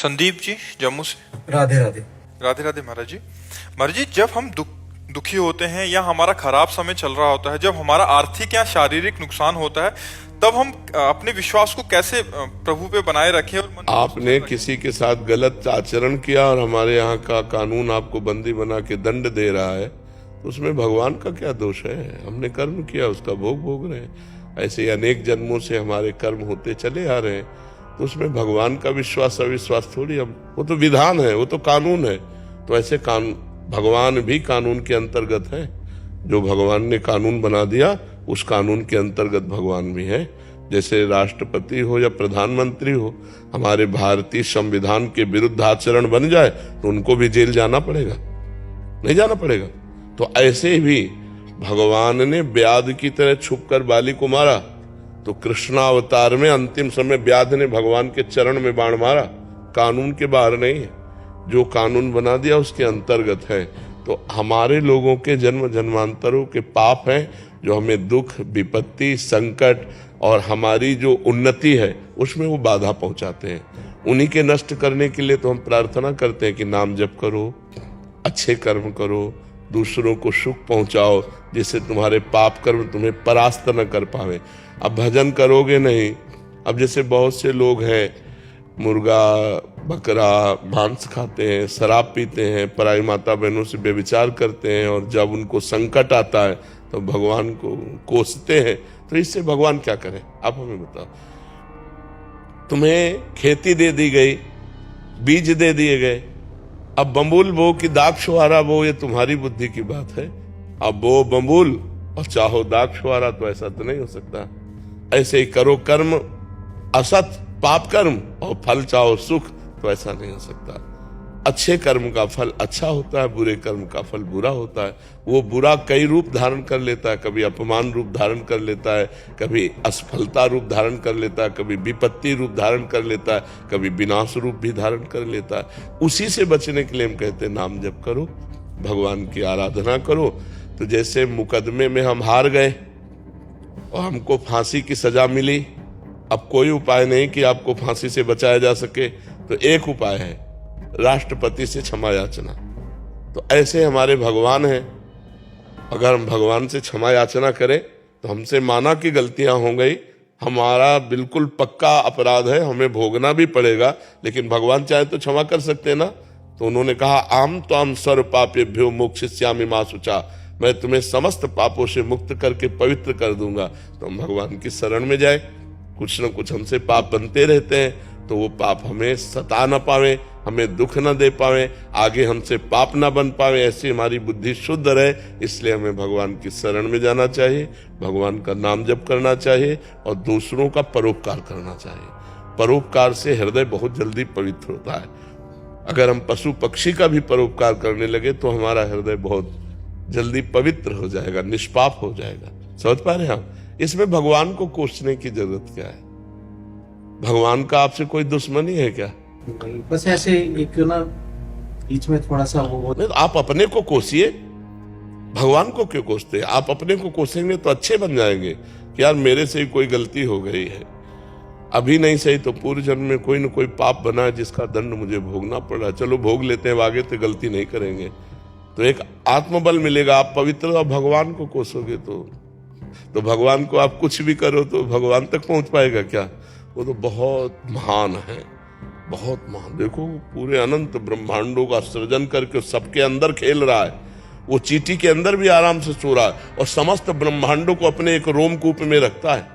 संदीप जी जम्मू से। राधे राधे। राधे राधे महाराज जी। महाराज जी, जब हम दुखी होते हैं या हमारा खराब समय चल रहा होता है, जब हमारा आर्थिक या शारीरिक नुकसान होता है, तब हम अपने विश्वास को कैसे प्रभु पे बनाए रखें? और आपने किसी के साथ गलत आचरण किया और हमारे यहाँ का कानून आपको बंदी बना के दंड दे रहा है, तो उसमें भगवान का क्या दोष है? हमने कर्म किया, उसका भोग भोग रहे हैं। ऐसे अनेक जन्मों से हमारे कर्म होते चले आ रहे हैं, तो उसमें भगवान का विश्वास अविश्वास थोड़ी, हम वो तो विधान है, वो तो कानून है। तो ऐसे भगवान भी कानून के अंतर्गत है। जो भगवान ने कानून बना दिया उस कानून के अंतर्गत भगवान भी है। जैसे राष्ट्रपति हो या प्रधानमंत्री हो, हमारे भारतीय संविधान के विरुद्ध आचरण बन जाए तो उनको भी जेल जाना पड़ेगा, नहीं जाना पड़ेगा? तो ऐसे भी भगवान ने व्याध की तरह छुपकर बाली को मारा, तो कृष्णावतार में अंतिम समय व्याध ने भगवान के चरण में बाण मारा। कानून के बाहर नहीं है, जो कानून बना दिया उसके अंतर्गत है। तो हमारे लोगों के जन्म जन्मांतरों के पाप हैं, जो हमें दुख, विपत्ति, संकट और हमारी जो उन्नति है उसमें वो बाधा पहुंचाते हैं। उन्हीं के नष्ट करने के लिए तो हम प्रार्थना करते हैं कि नाम जप करो, अच्छे कर्म करो, दूसरों को सुख पहुंचाओ, जिससे तुम्हारे पाप कर्म तुम्हें परास्त न कर पावे। अब भजन करोगे नहीं। अब जैसे बहुत से लोग हैं, मुर्गा बकरा मांस खाते हैं, शराब पीते हैं, पराई माता बहनों से व्यभिचार करते हैं, और जब उनको संकट आता है तो भगवान को कोसते हैं। तो इससे भगवान क्या करे? आप हमें बताओ। तुम्हें खेती दे दी गई, बीज दे दिए गए, अब बम्बुल बो कि दाग छुहारा बो, ये तुम्हारी बुद्धि की बात है। अब बो बम्बुल और चाहो दाग छुहारा, तो ऐसा तो नहीं हो सकता। ऐसे ही करो कर्म असत पाप कर्म और फल चाहो सुख, तो ऐसा नहीं हो सकता। अच्छे कर्म का फल अच्छा होता है, बुरे कर्म का फल बुरा होता है। वो बुरा कई रूप धारण कर लेता है, कभी अपमान रूप धारण कर लेता है, कभी असफलता रूप धारण कर लेता है, कभी विपत्ति रूप धारण कर लेता है, कभी विनाश रूप भी धारण कर लेता है। उसी से बचने के लिए हम कहते हैं नाम जप करो, भगवान की आराधना करो। तो जैसे मुकदमे में हम हार गए और हमको फांसी की सजा मिली, अब कोई उपाय नहीं कि आपको फांसी से बचाया जा सके, तो एक उपाय है, राष्ट्रपति से क्षमा याचना। तो ऐसे हमारे भगवान हैं, अगर हम भगवान से क्षमा याचना करें तो हमसे माना कि गलतियां हो गई, हमारा बिल्कुल पक्का अपराध है, हमें भोगना भी पड़ेगा, लेकिन भगवान चाहे तो क्षमा कर सकते हैं ना। तो उन्होंने कहा आम तो आम सर्व पापेभ्यो मोक्षयिष्यामि मा शुचा, मैं तुम्हें समस्त पापों से मुक्त करके पवित्र कर दूंगा। तो हम भगवान की शरण में जाए। कुछ न कुछ हमसे पाप बनते रहते हैं, तो वो पाप हमें सता न पावे, हमें दुख न दे पावे, आगे हमसे पाप न बन पावे, ऐसी हमारी बुद्धि शुद्ध रहे। इसलिए हमें भगवान की शरण में जाना चाहिए, भगवान का नाम जप करना चाहिए और दूसरों का परोपकार करना चाहिए। परोपकार से हृदय बहुत जल्दी पवित्र होता है। अगर हम पशु पक्षी का भी परोपकार करने लगे तो हमारा हृदय बहुत जल्दी पवित्र हो जाएगा, निष्पाप हो जाएगा। समझ पा रहे हैं आप? इसमें भगवान को कोसने की जरूरत क्या है? भगवान का आपसे कोई दुश्मनी है क्या? बस ऐसे एक ना बीच में थोड़ा सा वो नहीं, तो आप अपने को कोसिए, भगवान को क्यों कोसते? आप अपने को कोसेंगे तो अच्छे बन जाएंगे कि यार मेरे से ही कोई गलती हो गई है, अभी नहीं सही तो पूर्व जन्म में कोई न कोई पाप बना है जिसका दंड मुझे भोगना पड़ रहा है, चलो भोग लेते हैं, आगे तो गलती नहीं करेंगे। तो एक आत्मबल मिलेगा। आप पवित्र और भगवान को कोसोगे तो भगवान को आप कुछ भी करो तो भगवान तक पहुंच पाएगा क्या? वो तो बहुत महान है, बहुत महान। देखो पूरे अनंत ब्रह्मांडों का सृजन करके सबके अंदर खेल रहा है, वो चींटी के अंदर भी आराम से सो रहा है और समस्त ब्रह्मांडों को अपने एक रोमकूप में रखता है।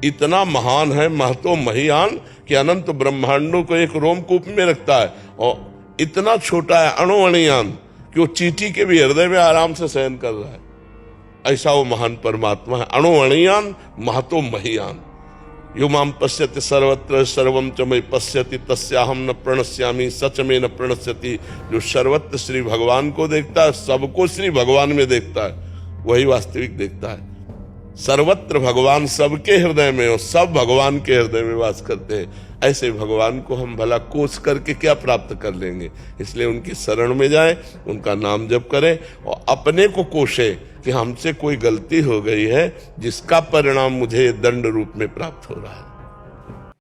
इतना महान है, महतो महियान, कि अनंत ब्रह्मांडों को एक रोमकूप में रखता है, और इतना छोटा है अणुअणियान कि वो चींटी के भी हृदय में आराम से शयन कर रहा है। ऐसा वो महान परमात्मा है। अणुअणियान महतो महियान। यो माम पश्यति सर्वत्र सर्वम च मयि पश्यति तस्याहम न प्रणश्यामि सच में न प्रणश्यति। जो सर्वत्र श्री भगवान को देखता है, सबको श्री भगवान में देखता है, वही वास्तविक देखता है। सर्वत्र भगवान सबके हृदय में और सब भगवान के हृदय में वास करते हैं। ऐसे भगवान को हम भला कोस करके क्या प्राप्त कर लेंगे? इसलिए उनकी शरण में जाएं, उनका नाम जप करें और अपने को कोशे कि हमसे कोई गलती हो गई है जिसका परिणाम मुझे दंड रूप में प्राप्त हो रहा है।